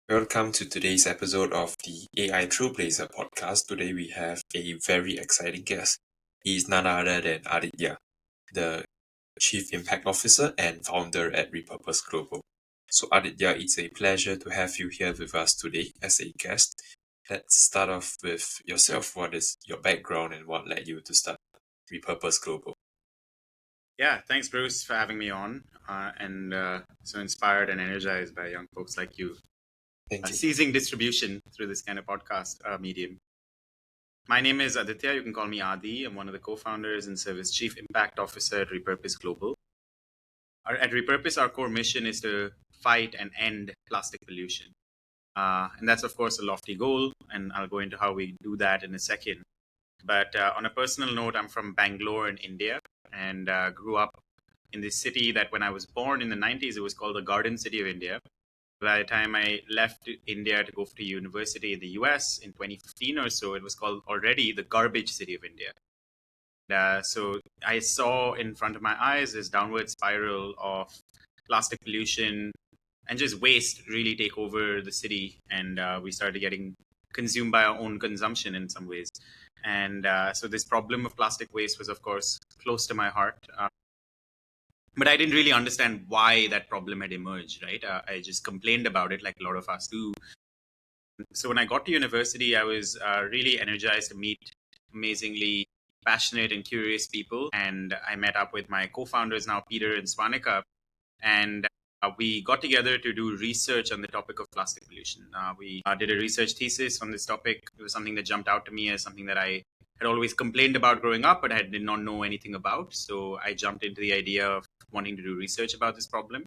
Welcome to today's episode of the AI Trailblazer Podcast. Today we have a very exciting guest. He is none other than Aditya, the Chief Impact Officer and founder at Repurpose Global. So Aditya, it's a pleasure to have you here with us today as a guest. Let's start off with yourself. What is your background and what led you to start Repurpose Global? Yeah, thanks, Bruce, for having me on. And so inspired and energized by young folks like you, Thank you. seizing distribution through this kind of podcast medium. My name is Aditya. You can call me Adi. I'm one of the co-founders and serve as Chief Impact Officer at Repurpose Global. At Repurpose, our core mission is to fight and end plastic pollution. And that's, of course, a lofty goal. And I'll go into how we do that in a second. But on a personal note, I'm from Bangalore in India and grew up in this city that when I was born in the 90s, it was called the Garden City of India. By the time I left India to go to university in the US in 2015 or so, it was called already the Garbage City of India. So I saw in front of my eyes this downward spiral of plastic pollution and just waste really take over the city. And we started getting consumed by our own consumption in some ways. And so this problem of plastic waste was, of course, close to my heart. But I didn't really understand why that problem had emerged, right? I just complained about it like a lot of us do. So when I got to university, I was really energized to meet amazingly passionate and curious people. And I met up with my co-founders now, Peter and Swanika. And we got together to do research on the topic of plastic pollution. We did a research thesis on this topic. It was something that jumped out to me as something that I had always complained about growing up, but I did not know anything about. So I jumped into the idea of wanting to do research about this problem.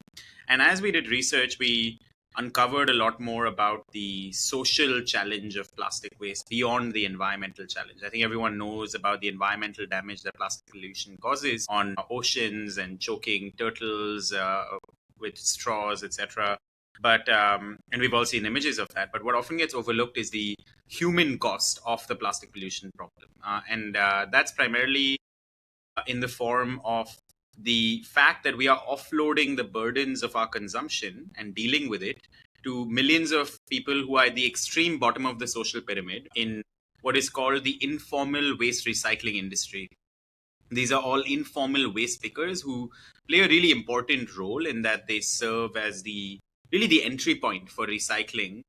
And as we did research, we uncovered a lot more about the social challenge of plastic waste beyond the environmental challenge. I think everyone knows about the environmental damage that plastic pollution causes on oceans and choking turtles with straws, etc. But and we've all seen images of that. But what often gets overlooked is the human cost of the plastic pollution problem, and that's primarily in the form of the fact that we are offloading the burdens of our consumption and dealing with it to millions of people who are at the extreme bottom of the social pyramid in what is called the informal waste recycling industry. These are all informal waste pickers who play a really important role in that they serve as the entry point for recycling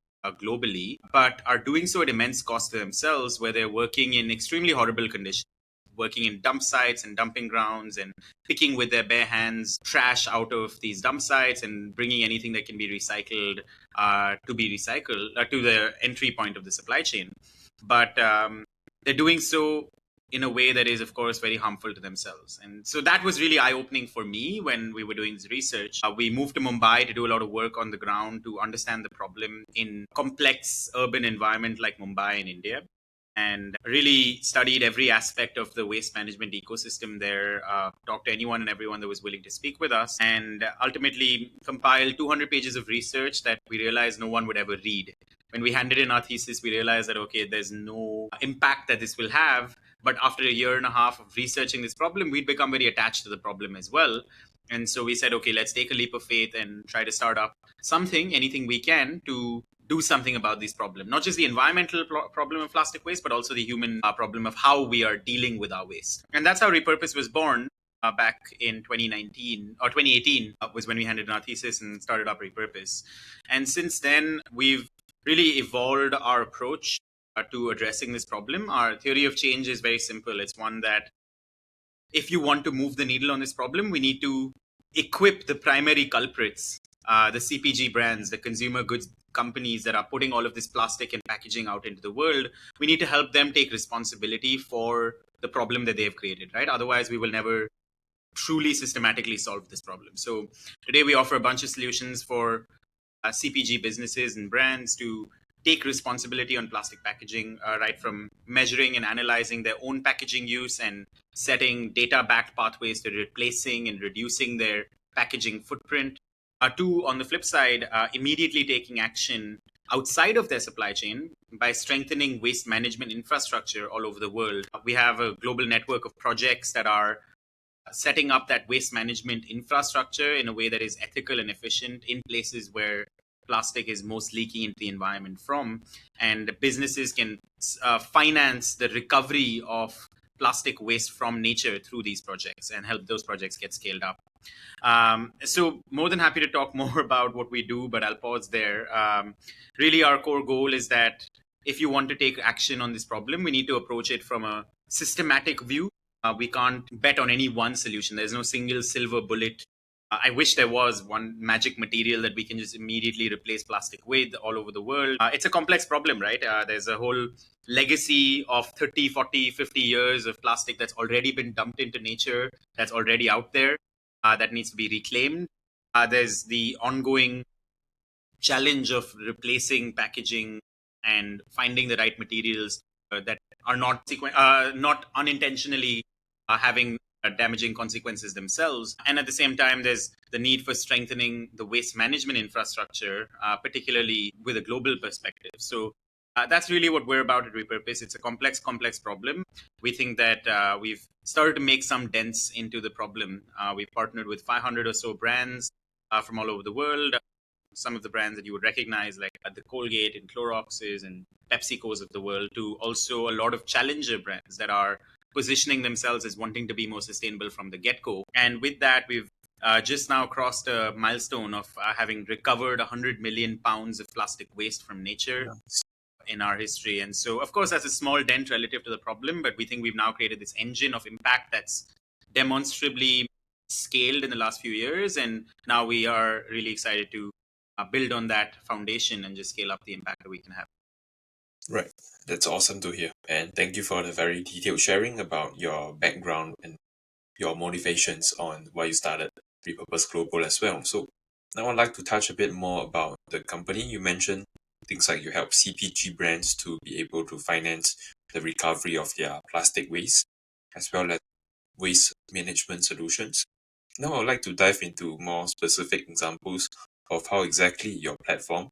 globally, but are doing so at immense cost to themselves, where they're working in extremely horrible conditions, working in dump sites and dumping grounds and picking with their bare hands trash out of these dump sites and bringing anything that can be recycled to be recycled to the entry point of the supply chain. But they're doing so in a way that is, of course, very harmful to themselves. And so that was really eye-opening for me when we were doing this research. We moved to Mumbai to do a lot of work on the ground to understand the problem in complex urban environment like Mumbai in India, and really studied every aspect of the waste management ecosystem there, talked to anyone and everyone that was willing to speak with us, and ultimately compiled 200 pages of research that we realized no one would ever read. When we handed in our thesis, we realized that, okay, there's no impact that this will have. But after a year and a half of researching this problem, we'd become very attached to the problem as well. And so we said, okay, let's take a leap of faith and try to start up anything we can to do something about this problem. Not just the environmental problem of plastic waste, but also the human problem of how we are dealing with our waste. And that's how Repurpose was born. Back in 2019 or 2018 was when we handed in our thesis and started up Repurpose. And since then, we've really evolved our approach to addressing this problem. Our theory of change is very simple. It's one that if you want to move the needle on this problem, we need to equip the primary culprits, the CPG brands, the consumer goods companies that are putting all of this plastic and packaging out into the world. We need to help them take responsibility for the problem that they have created, right? Otherwise, we will never truly systematically solve this problem. So today we offer a bunch of solutions for CPG businesses and brands to take responsibility on plastic packaging, right from measuring and analyzing their own packaging use and setting data-backed pathways to replacing and reducing their packaging footprint, to, on the flip side, immediately taking action outside of their supply chain by strengthening waste management infrastructure all over the world. We have a global network of projects that are setting up that waste management infrastructure in a way that is ethical and efficient in places where plastic is most leaking into the environment from. And businesses can finance the recovery of plastic waste from nature through these projects and help those projects get scaled up. So more than happy to talk more about what we do, but I'll pause there. Really, our core goal is that if you want to take action on this problem, we need to approach it from a systematic view. We can't bet on any one solution. There's no single silver bullet. I wish there was one magic material that we can just immediately replace plastic with all over the world. It's a complex problem, right? There's a whole legacy of 30, 40, 50 years of plastic that's already been dumped into nature, that's already out there, that needs to be reclaimed. There's the ongoing challenge of replacing packaging and finding the right materials that are not unintentionally having damaging consequences themselves. And at the same time, there's the need for strengthening the waste management infrastructure, particularly with a global perspective. So that's really what we're about at Repurpose. It's a complex problem. We think that we've started to make some dents into the problem. We've partnered with 500 or so brands from all over the world. Some of the brands that you would recognize, like the Colgate and Cloroxes and PepsiCos of the world, to also a lot of challenger brands that are positioning themselves as wanting to be more sustainable from the get-go. And with that, we've just now crossed a milestone of having recovered 100 million pounds of plastic waste from nature in our history. And so, of course, that's a small dent relative to the problem, but we think we've now created this engine of impact that's demonstrably scaled in the last few years. And now we are really excited to build on that foundation and just scale up the impact that we can have. Right. That's awesome to hear. And thank you for the very detailed sharing about your background and your motivations on why you started Repurpose Global as well. So now I'd like to touch a bit more about the company. You mentioned things like you help CPG brands to be able to finance the recovery of their plastic waste, as well as waste management solutions. Now I'd like to dive into more specific examples of how exactly your platform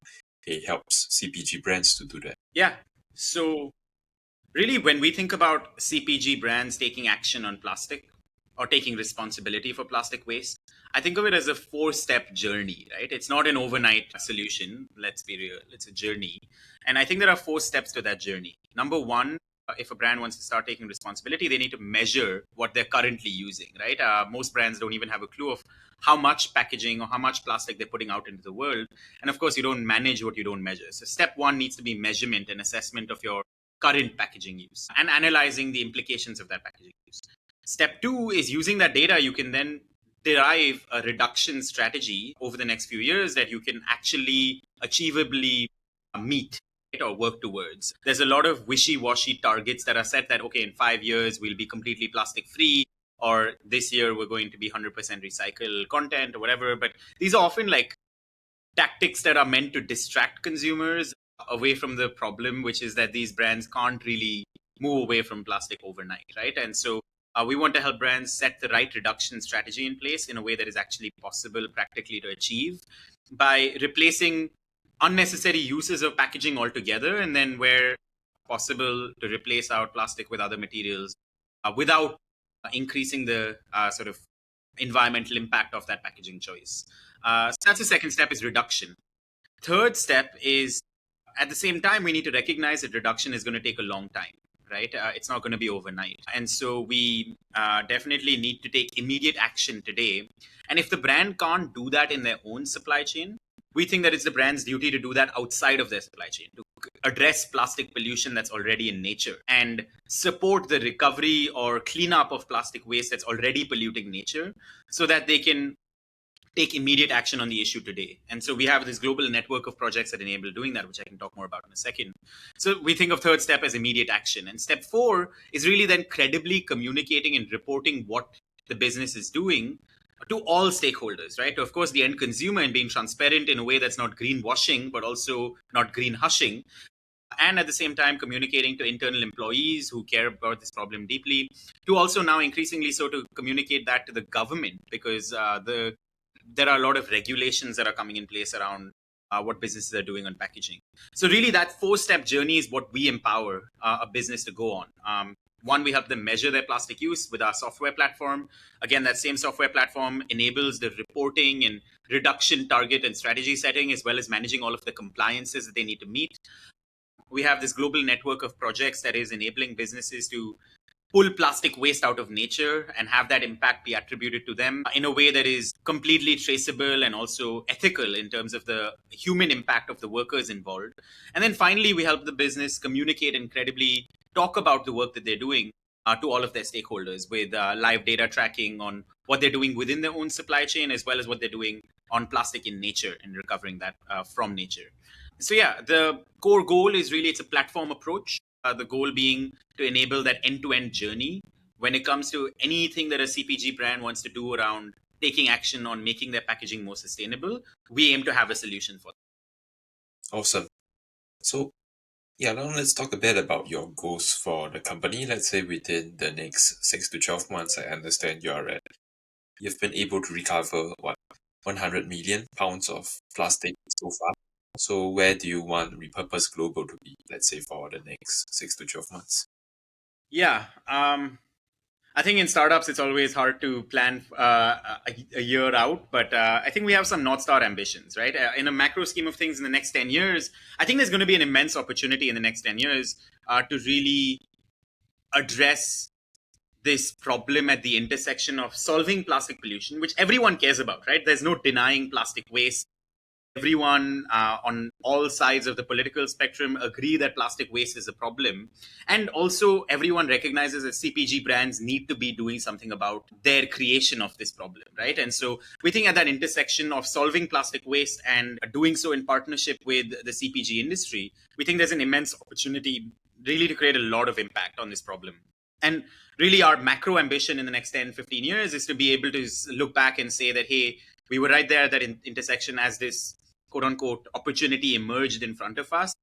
helps CPG brands to do that. Yeah. So really, when we think about CPG brands taking action on plastic or taking responsibility for plastic waste, I think of it as a 4-step journey, right? It's not an overnight solution. Let's be real. It's a journey. And I think there are 4 steps to that journey. Number one, if a brand wants to start taking responsibility, they need to measure what they're currently using, right? Most brands don't even have a clue of how much packaging or how much plastic they're putting out into the world. And of course, you don't manage what you don't measure. So step one needs to be measurement and assessment of your current packaging use and analyzing the implications of that packaging use. Step two is using that data, you can then derive a reduction strategy over the next few years that you can actually achievably meet or work towards. There's a lot of wishy-washy targets that are set that, okay, in 5 years, we'll be completely plastic free, or this year we're going to be 100% recycled content or whatever. But these are often like tactics that are meant to distract consumers away from the problem, which is that these brands can't really move away from plastic overnight, right? And so we want to help brands set the right reduction strategy in place in a way that is actually possible practically to achieve by replacing unnecessary uses of packaging altogether, and then where possible to replace our plastic with other materials without increasing the sort of environmental impact of that packaging choice. So that's the second step, is reduction. Third step is, at the same time, we need to recognize that reduction is going to take a long time, right? It's not going to be overnight. And so we definitely need to take immediate action today. And if the brand can't do that in their own supply chain, we think that it's the brand's duty to do that outside of their supply chain, to address plastic pollution that's already in nature and support the recovery or cleanup of plastic waste that's already polluting nature, so that they can take immediate action on the issue today. And so we have this global network of projects that enable doing that, which I can talk more about in a second. So we think of third step as immediate action. And step 4 is really then credibly communicating and reporting what the business is doing to all stakeholders, right? Of course, the end consumer, and being transparent in a way that's not greenwashing, but also not green hushing. And at the same time, communicating to internal employees who care about this problem deeply, to also now increasingly so to communicate that to the government, because there are a lot of regulations that are coming in place around what businesses are doing on packaging. So really that 4-step journey is what we empower a business to go on. One, we help them measure their plastic use with our software platform. Again, that same software platform enables the reporting and reduction target and strategy setting, as well as managing all of the compliances that they need to meet. We have this global network of projects that is enabling businesses to pull plastic waste out of nature and have that impact be attributed to them in a way that is completely traceable and also ethical in terms of the human impact of the workers involved. And then finally, we help the business communicate and credibly talk about the work that they're doing to all of their stakeholders with live data tracking on what they're doing within their own supply chain, as well as what they're doing on plastic in nature and recovering that from nature. So yeah, the core goal is really it's a platform approach. The goal being to enable that end-to-end journey when it comes to anything that a CPG brand wants to do around taking action on making their packaging more sustainable. We aim to have a solution for that. Awesome. So, yeah, now let's talk a bit about your goals for the company. Let's say within the next 6 to 12 months, I understand you've been able to recover 100 million pounds of plastic so far. So where do you want Repurpose Global to be, let's say, for the next 6 to 12 months? Yeah, I think in startups it's always hard to plan a year out, but I think we have some North Star ambitions, right? In a macro scheme of things, in the next 10 years, I think there's going to be an immense opportunity in the next 10 years to really address this problem at the intersection of solving plastic pollution, which everyone cares about, right? There's no denying plastic waste. Everyone on all sides of the political spectrum agree that plastic waste is a problem. And also, everyone recognizes that CPG brands need to be doing something about their creation of this problem, right? And so, we think at that intersection of solving plastic waste and doing so in partnership with the CPG industry, we think there's an immense opportunity really to create a lot of impact on this problem. And really, our macro ambition in the next 10, 15 years is to be able to look back and say that, hey, we were right there at that intersection as this quote unquote opportunity emerged in front of us.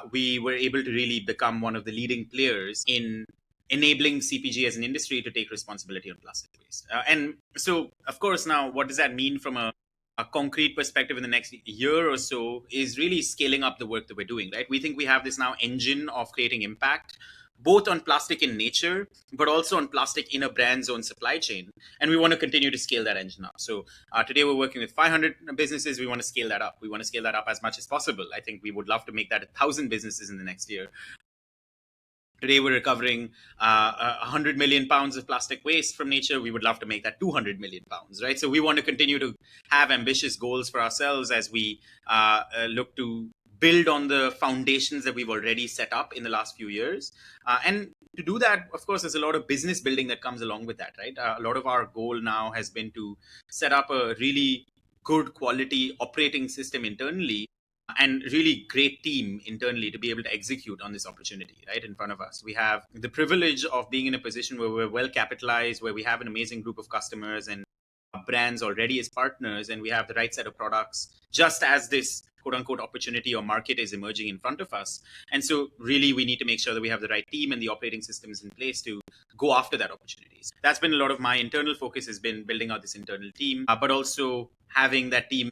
We were able to really become one of the leading players in enabling CPG as an industry to take responsibility on plastic waste. And so, of course, now what does that mean from a concrete perspective in the next year or so is really scaling up the work that we're doing, right? We think we have this now engine of creating impact both on plastic in nature, but also on plastic in a brand's own supply chain. And we want to continue to scale that engine up. So today we're working with 500 businesses. We want to scale that up. We want to scale that up as much as possible. I think we would love to make that 1,000 businesses in the next year. Today we're recovering 100 million pounds of plastic waste from nature. We would love to make that 200 million pounds, right? So we want to continue to have ambitious goals for ourselves as we look to build on the foundations that we've already set up in the last few years. And to do that, of course, there's a lot of business building that comes along with that, right? A lot of our goal now has been to set up a really good quality operating system internally and really great team internally to be able to execute on this opportunity right in front of us. We have the privilege of being in a position where we're well capitalized, where we have an amazing group of customers and brands already as partners, and we have the right set of products just as this quote unquote opportunity or market is emerging in front of us. And so really we need to make sure that we have the right team and the operating systems in place to go after that opportunities. That's been a lot of my internal focus, has been building out this internal team, but also having that team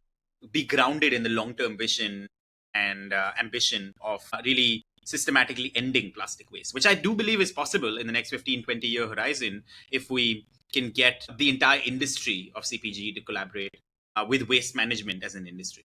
be grounded in the long-term vision and ambition of really systematically ending plastic waste, which I do believe is possible in the next 15, 20-year horizon if we can get the entire industry of CPG to collaborate with waste management as an industry.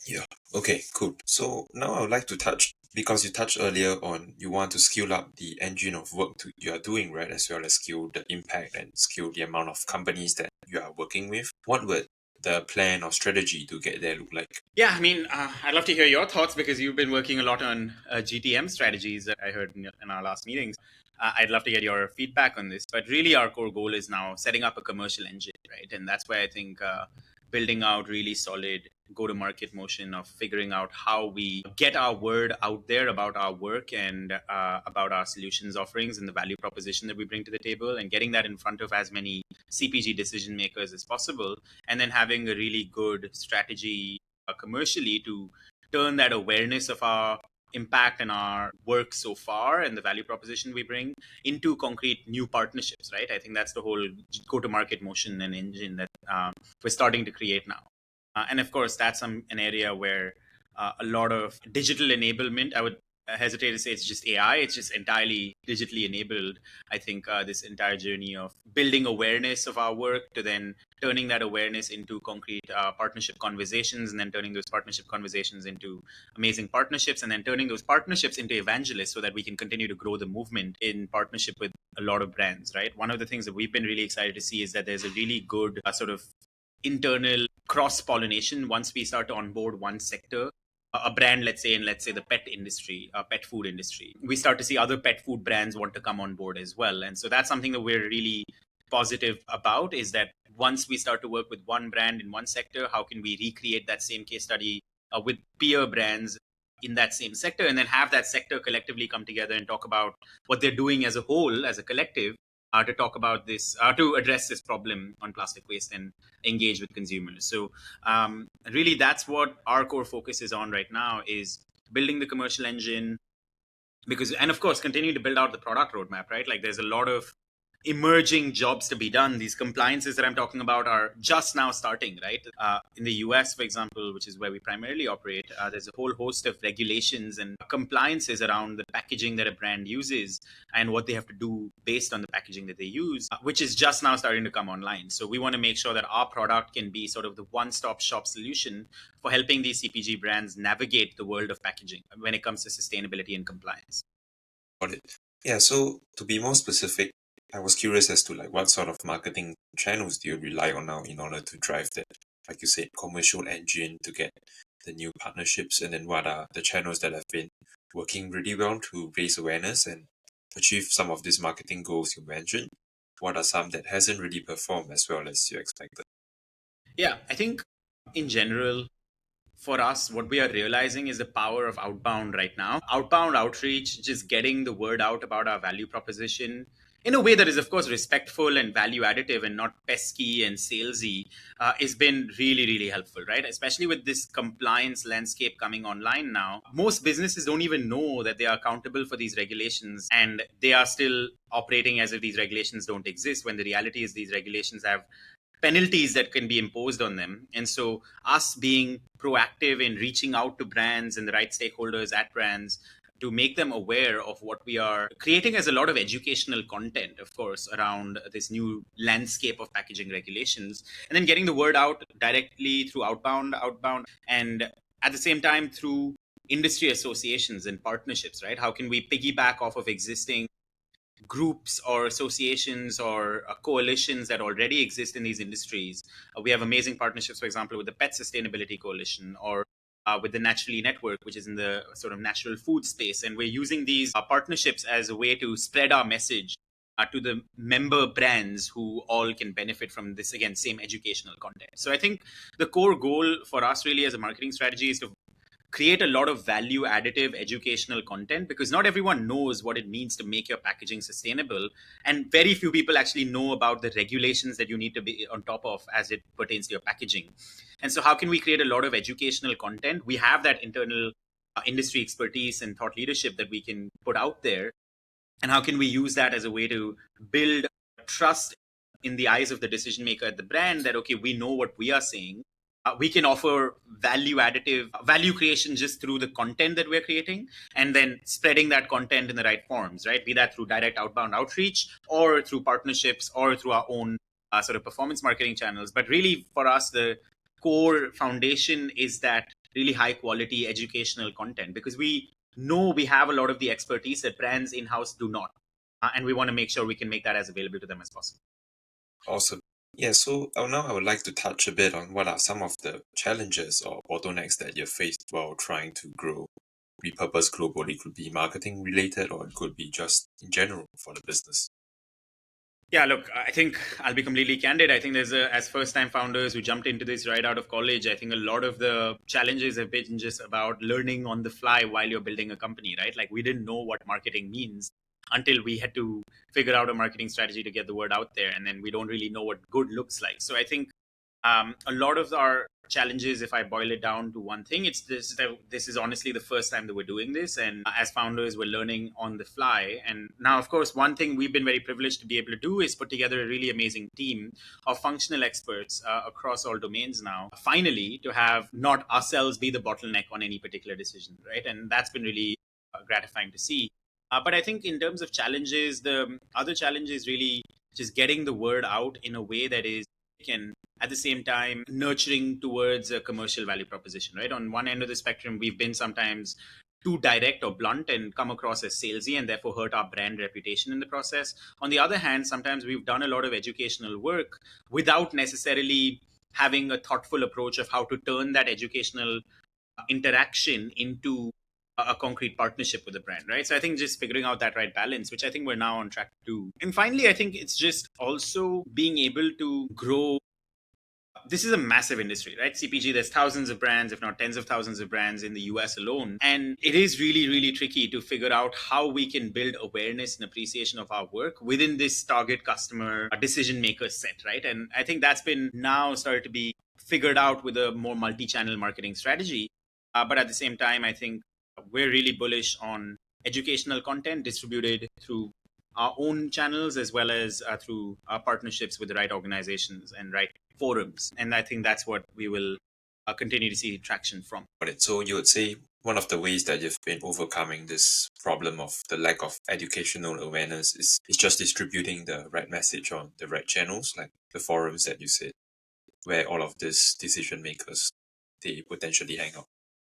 Yeah. Okay, cool. So now I would like to touch, because you touched earlier on you want to scale up the engine of work you are doing, right? As well as scale the impact and scale the amount of companies that you are working with. What would the plan or strategy to get there look like? Yeah, I mean, I'd love to hear your thoughts because you've been working a lot on GTM strategies that I heard in our last meetings. I'd love to get your feedback on this. But really, our core goal is now setting up a commercial engine, right? And that's where I think building out really solid go-to-market motion of figuring out how we get our word out there about our work and about our solutions offerings and the value proposition that we bring to the table, and getting that in front of as many CPG decision makers as possible, and then having a really good strategy commercially to turn that awareness of our impact and our work so far and the value proposition we bring into concrete new partnerships, right? I think that's the whole go-to-market motion and engine that we're starting to create now. And of course, that's an area where a lot of digital enablement, I would hesitate to say it's just AI. It's just entirely digitally enabled. I think this entire journey of building awareness of our work to then turning that awareness into concrete partnership conversations, and then turning those partnership conversations into amazing partnerships, and then turning those partnerships into evangelists so that we can continue to grow the movement in partnership with a lot of brands, right? One of the things that we've been really excited to see is that there's a really good sort of internal cross pollination once we start to onboard one sector, a brand, let's say the pet industry, pet food industry, we start to see other pet food brands want to come on board as well. And so that's something that we're really positive about, is that once we start to work with one brand in one sector, how can we recreate that same case study with peer brands in that same sector, and then have that sector collectively come together and talk about what they're doing as a whole, as a collective, to talk about this, to address this problem on plastic waste and engage with consumers. So really, that's what our core focus is on right now, is building the commercial engine, because, and of course, continue to build out the product roadmap, right? Like, there's a lot of emerging jobs to be done. These compliances that I'm talking about are just now starting, right? In the US, for example, which is where we primarily operate, there's a whole host of regulations and compliances around the packaging that a brand uses and what they have to do based on the packaging that they use, which is just now starting to come online. So we want to make sure that our product can be sort of the one-stop shop solution for helping these CPG brands navigate the world of packaging when it comes to sustainability and compliance. Got it. Yeah, so to be more specific, I was curious as to like what sort of marketing channels do you rely on now in order to drive that, like you said, commercial engine to get the new partnerships, and then what are the channels that have been working really well to raise awareness and achieve some of these marketing goals you mentioned? What are some that hasn't really performed as well as you expected? Yeah, I think in general, for us, what we are realizing is the power of outbound right now. Outbound outreach, just getting the word out about our value proposition in a way that is, of course, respectful and value additive and not pesky and salesy, has been really, really helpful, right? Especially with this compliance landscape coming online now. Most businesses don't even know that they are accountable for these regulations, and they are still operating as if these regulations don't exist, when the reality is these regulations have penalties that can be imposed on them. And so, us being proactive in reaching out to brands and the right stakeholders at brands to make them aware of what we are creating as a lot of educational content, of course, around this new landscape of packaging regulations, and then getting the word out directly through outbound, and at the same time through industry associations and partnerships, right? How can we piggyback off of existing groups or associations or coalitions that already exist in these industries? We have amazing partnerships, for example, with the Pet Sustainability Coalition, or with the Naturally Network, which is in the sort of natural food space. And we're using these partnerships as a way to spread our message to the member brands who all can benefit from this, again, same educational content. So I think the core goal for us really as a marketing strategy is to create a lot of value additive educational content, because not everyone knows what it means to make your packaging sustainable, and very few people actually know about the regulations that you need to be on top of as it pertains to your packaging. And so how can we create a lot of educational content? We have that internal industry expertise and thought leadership that we can put out there, and how can we use that as a way to build trust in the eyes of the decision maker at the brand, that okay, we know what we are saying, we can offer value additive value creation just through the content that we're creating, and then spreading that content in the right forms, right? Be that through direct outbound outreach, or through partnerships, or through our own sort of performance marketing channels. But really, for us, the core foundation is that really high quality educational content, because we know we have a lot of the expertise that brands in-house do not, and we want to make sure we can make that as available to them as possible. Awesome. Yeah, so now I would like to touch a bit on what are some of the challenges or bottlenecks that you faced while trying to grow Repurpose Global. It could be marketing related, or it could be just in general for the business. Yeah, look, I think I'll be completely candid. I think as first time founders who jumped into this right out of college, I think a lot of the challenges have been just about learning on the fly while you're building a company, right? Like, we didn't know what marketing means until we had to figure out a marketing strategy to get the word out there. And then we don't really know what good looks like. So I think a lot of our challenges, if I boil it down to one thing, it's this: that this is honestly the first time that we're doing this, and as founders, we're learning on the fly. And now, of course, one thing we've been very privileged to be able to do is put together a really amazing team of functional experts across all domains now, finally, to have not ourselves be the bottleneck on any particular decision, right? And that's been really gratifying to see. But I think in terms of challenges, the other challenge is really just getting the word out in a way that is can at the same time nurturing towards a commercial value proposition, right? On one end of the spectrum, we've been sometimes too direct or blunt and come across as salesy and therefore hurt our brand reputation in the process. On the other hand, sometimes we've done a lot of educational work without necessarily having a thoughtful approach of how to turn that educational interaction into a concrete partnership with the brand, right? So I think just figuring out that right balance, which I think we're now on track to do. And finally, I think it's just also being able to grow. This is a massive industry, right? CPG, there's thousands of brands, if not tens of thousands of brands in the US alone. And it is really, really tricky to figure out how we can build awareness and appreciation of our work within this target customer decision maker set, right? And I think that's been now started to be figured out with a more multi-channel marketing strategy. But at the same time, I think we're really bullish on educational content distributed through our own channels as well as through our partnerships with the right organizations and right forums. And I think that's what we will continue to see traction from. Got it. So you would say one of the ways that you've been overcoming this problem of the lack of educational awareness is just distributing the right message on the right channels, like the forums that you said, where all of these decision makers they potentially hang out.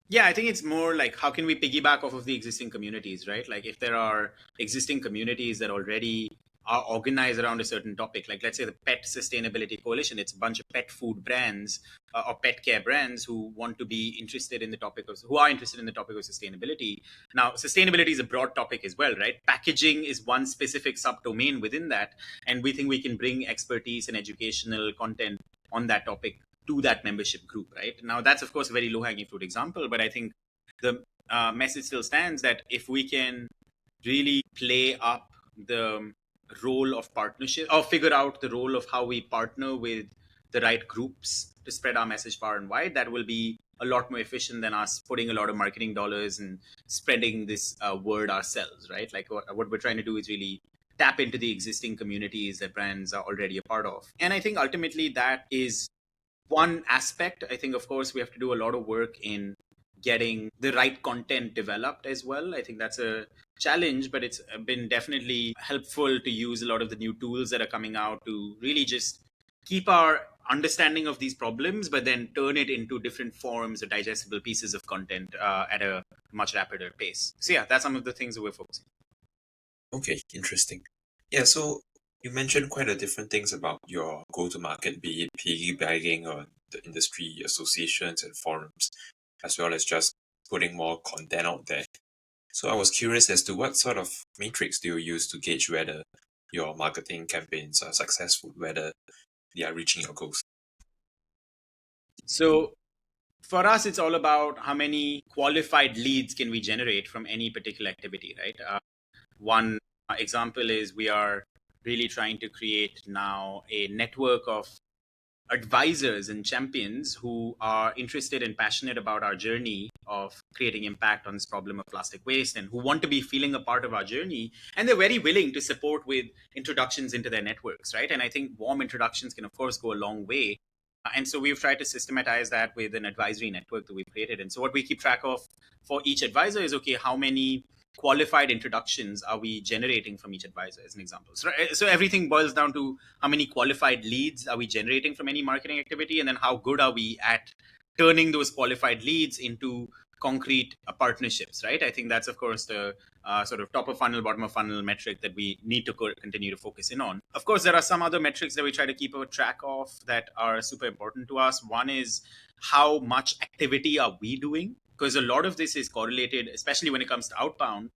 Yeah, I think it's more like how can we piggyback off of the existing communities, right? Like if there are existing communities that already are organized around a certain topic, like let's say the Pet Sustainability Coalition, it's a bunch of pet food brands or pet care brands who want to be interested in the topic of, who are interested in the topic of sustainability. Now, sustainability is a broad topic as well, right? Packaging is one specific subdomain within that. And we think we can bring expertise and educational content on that topic to that membership group, right? Now, that's of course a very low-hanging fruit example, but I think the message still stands that if we can really play up the role of partnership or figure out the role of how we partner with the right groups to spread our message far and wide, that will be a lot more efficient than us putting a lot of marketing dollars and spreading this word ourselves, right? Like what we're trying to do is really tap into the existing communities that brands are already a part of. And I think ultimately that is one aspect. I think, of course, we have to do a lot of work in getting the right content developed as well. I think that's a challenge, but it's been definitely helpful to use a lot of the new tools that are coming out to really just keep our understanding of these problems, but then turn it into different forms or digestible pieces of content at a much rapider pace. So yeah, that's some of the things that we're focusing on. Okay, interesting. Yeah, so you mentioned quite a different things about your go-to-market, be it piggybacking on the industry associations and forums, as well as just putting more content out there. So I was curious as to what sort of matrix do you use to gauge whether your marketing campaigns are successful, whether they are reaching your goals. So for us, it's all about how many qualified leads can we generate from any particular activity, right? One example is we are really trying to create now a network of advisors and champions who are interested and passionate about our journey of creating impact on this problem of plastic waste and who want to be feeling a part of our journey. And they're very willing to support with introductions into their networks, right? And I think warm introductions can, of course, go a long way. And so we've tried to systematize that with an advisory network that we've created. And so what we keep track of for each advisor is, okay, how many qualified introductions are we generating from each advisor, as an example. So everything boils down to how many qualified leads are we generating from any marketing activity, and then how good are we at turning those qualified leads into concrete partnerships, right? I think that's, of course, the sort of top of funnel, bottom of funnel metric that we need to continue to focus in on. Of course, there are some other metrics that we try to keep a track of that are super important to us. One is how much activity are we doing? Because a lot of this is correlated, especially when it comes to outbound,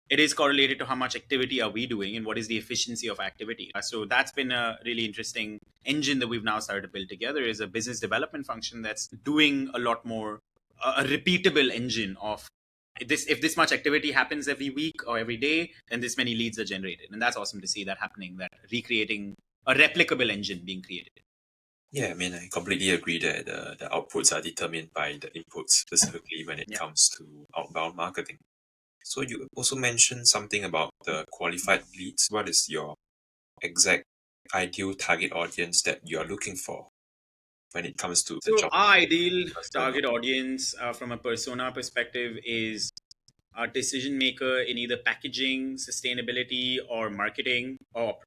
it is correlated to how much activity are we doing and what is the efficiency of activity. So that's been a really interesting engine that we've now started to build together, is a business development function that's doing a lot more, a repeatable engine of this. If this much activity happens every week or every day, then this many leads are generated. And that's awesome to see that happening, that recreating a replicable engine being created. Yeah, I mean, I completely agree that the outputs are determined by the inputs, specifically when it comes to outbound marketing. So you also mentioned something about the qualified leads. What is your exact ideal target audience that you are looking for when it comes to the So job? our ideal target audience from a persona perspective is a decision maker in either packaging, sustainability, or marketing, or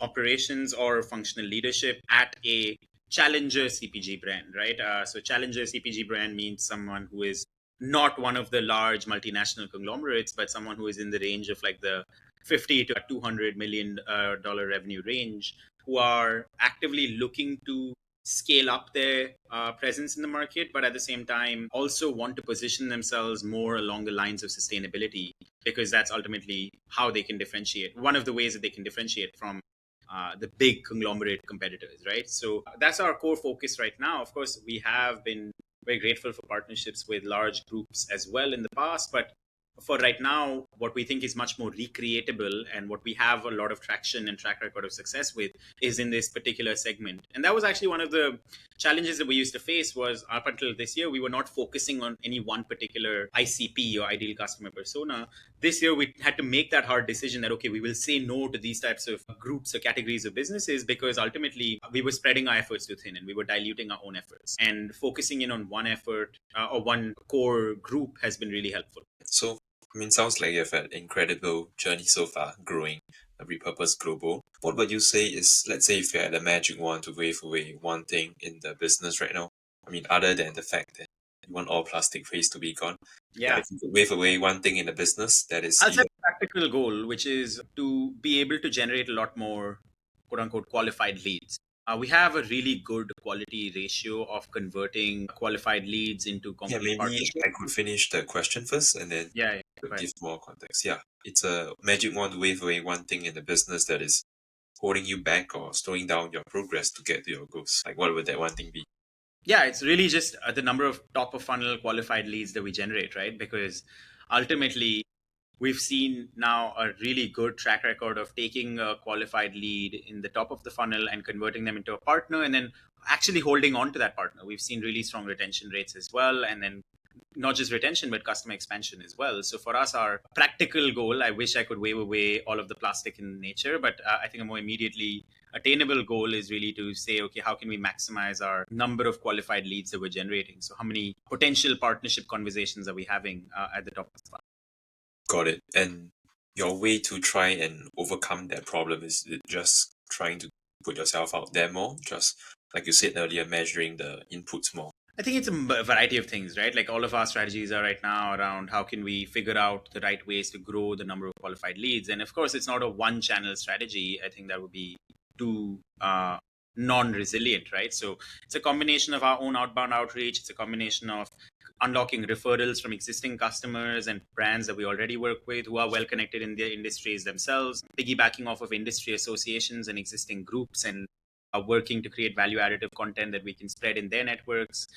operations or functional leadership at a challenger CPG brand, right? So, challenger CPG brand means someone who is not one of the large multinational conglomerates, but someone who is in the range of like the 50 to $200 million dollar revenue range, who are actively looking to scale up their presence in the market, but at the same time also want to position themselves more along the lines of sustainability, because that's ultimately how they can differentiate. One of the ways that they can differentiate from the big conglomerate competitors, right? So that's our core focus right now. Of course, we have been very grateful for partnerships with large groups as well in the past, but for right now, what we think is much more recreatable and what we have a lot of traction and track record of success with is in this particular segment. And that was actually one of the challenges that we used to face. Was up until this year, we were not focusing on any one particular ICP or ideal customer persona. This year we had to make that hard decision that, okay, we will say no to these types of groups or categories of businesses, because ultimately we were spreading our efforts too thin and we were diluting our own efforts, and focusing in on one effort or one core group has been really helpful. So, I mean, sounds like you've had an incredible journey so far growing Repurpose Global. What would you say is, let's say, if you had a magic wand to wave away one thing in the business right now? I mean, other than the fact that you want all plastic waste to be gone. Yeah, Yeah. if you could wave away one thing in the business, that is I'll either. set a practical goal, which is to be able to generate a lot more quote unquote qualified leads. We have a really good quality ratio of converting qualified leads into Yeah, concrete maybe partnerships. I could finish the question first and then Yeah, yeah, could right. give more context. Yeah, it's a magic wand to wave away one thing in the business that is holding you back or slowing down your progress to get to your goals. Like, what would that one thing be? Yeah, it's really just the number of top of funnel qualified leads that we generate, right? Because ultimately, we've seen now a really good track record of taking a qualified lead in the top of the funnel and converting them into a partner, and then actually holding on to that partner. We've seen really strong retention rates as well, and then not just retention but customer expansion as well. So for us, our practical goal, I wish I could wave away all of the plastic in nature, but I think a more immediately attainable goal is really to say, okay, how can we maximize our number of qualified leads that we're generating? So how many potential partnership conversations are we having at the top of the funnel? Got it. And your way to try and overcome that problem is it just trying to put yourself out there more, just like you said earlier, measuring the inputs more. I think it's a variety of things, right? Like all of our strategies are right now around how can we figure out the right ways to grow the number of qualified leads. And of course, it's not a one channel strategy. I think that would be too non resilient, right? So it's a combination of our own outbound outreach, it's a combination of unlocking referrals from existing customers and brands that we already work with who are well connected in their industries themselves, piggybacking off of industry associations and existing groups, and working to create value additive content that we can spread in their networks,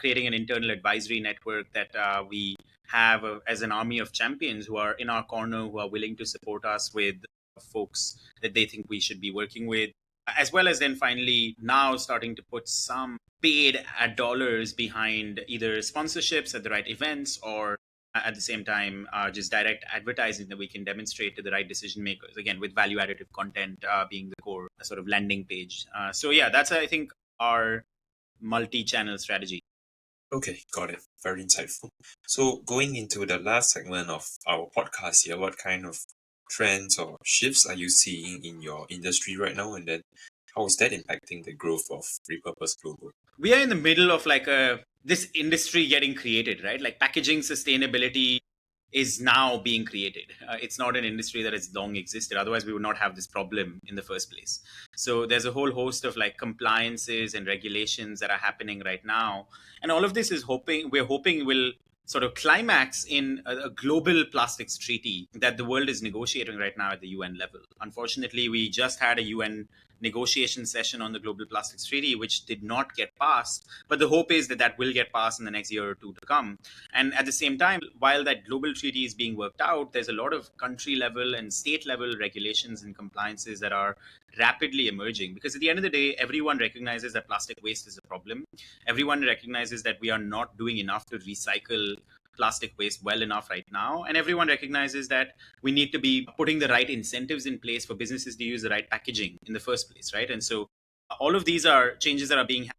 creating an internal advisory network that we have as an army of champions who are in our corner, who are willing to support us with folks that they think we should be working with, as well as then finally now starting to put some paid dollars behind either sponsorships at the right events, or at the same time just direct advertising that we can demonstrate to the right decision makers, again with value additive content being the core sort of landing page. So yeah, that's I think our multi-channel strategy. Okay, got it. Very insightful. So going into the last segment of our podcast here, what kind of trends or shifts are you seeing in your industry right now? And then how is that impacting the growth of Repurpose Global? We are in the middle of like a this industry getting created, right? Like packaging sustainability is now being created. It's not an industry that has long existed, otherwise we would not have this problem in the first place. So there's a whole host of like compliances and regulations that are happening right now, and all of this is we're hoping will sort of climax in a global plastics treaty that the world is negotiating right now at the UN level. Unfortunately, we just had a UN negotiation session on the global plastics treaty which did not get passed, but the hope is that that will get passed in the next year or two to come. And at the same time, while that global treaty is being worked out, there's a lot of country level and state level regulations and compliances that are rapidly emerging, because at the end of the day, everyone recognizes that plastic waste is a problem. Everyone recognizes that we are not doing enough to recycle plastic waste well enough right now, and everyone recognizes that we need to be putting the right incentives in place for businesses to use the right packaging in the first place, right? And so all of these are changes that are being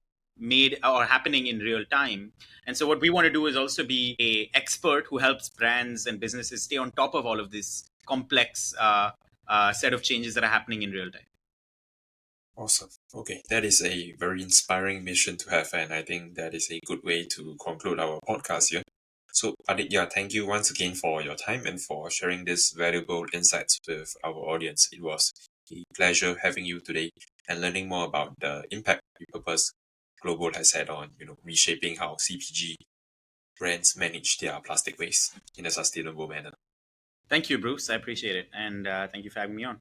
made or happening in real time. And so what we want to do is also be a expert who helps brands and businesses stay on top of all of this complex set of changes that are happening in real time. Awesome. Okay, that is a very inspiring mission to have, and I think that is a good way to conclude our podcast here. So, Aditya, thank you once again for your time and for sharing these valuable insights with our audience. It was a pleasure having you today and learning more about the impact Repurpose Global has had on, reshaping how CPG brands manage their plastic waste in a sustainable manner. Thank you, Bruce. I appreciate it. And thank you for having me on.